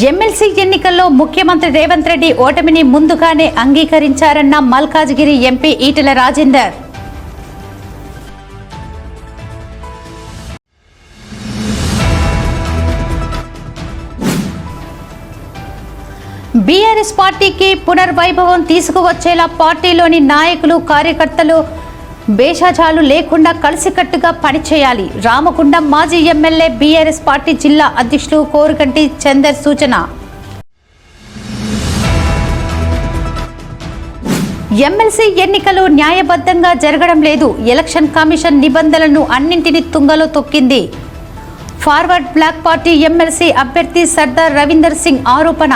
MLC ఎన్నికల్లో ముఖ్యమంత్రి రేవంత్ రెడ్డి ఓటమిని ముందుగానే అంగీకరించారన్న మల్కాజ్గిరి ఎంపీ ఈటెల రాజేందర్. బీఆర్ఎస్ పార్టీకి పునర్వైభవం తీసుకువచ్చేలా పార్టీలోని నాయకులు కార్యకర్తలు భేషజాలు లేకుండా కలిసికట్టుగా పనిచేయాలి. రామగుండం మాజీ ఎమ్మెల్యే బీఆర్ఎస్ పార్టీ జిల్లా అధ్యక్షులు కోరుకంటి చందర్ సూచన. ఎమ్మెల్సీ ఎన్నికలు న్యాయబద్ధంగా జరగడం లేదు. ఎలక్షన్ కమిషన్ నిబంధనలను అన్నింటినీ తుంగలో తొక్కింది. ఫార్వర్డ్ బ్లాక్ పార్టీ ఎమ్మెల్సీ అభ్యర్థి సర్దార్ రవీందర్ సింగ్ ఆరోపణ.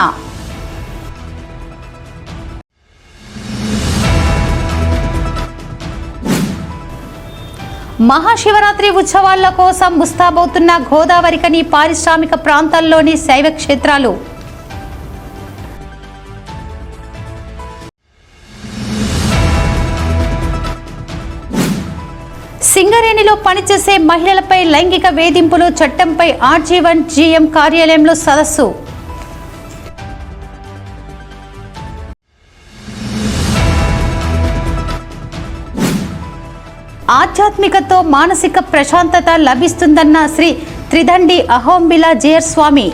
మహాశివరాత్రి ఉత్సవాల కోసం ముస్తాబవుతున్న గోదావరికని పారిశ్రామిక ప్రాంతాల్లోని శైవ క్షేత్రాలు. సింగరేణిలో పనిచేసే మహిళలపై లైంగిక వేధింపులు చట్టంపై ఆర్జీవన్ జీఎం కార్యాలయంలో సదస్సు. ఆధ్యాత్మికతో మానసిక ప్రశాంతత లభిస్తుందన్న శ్రీ త్రిదండి అహోంబిల జీయర్ స్వామి.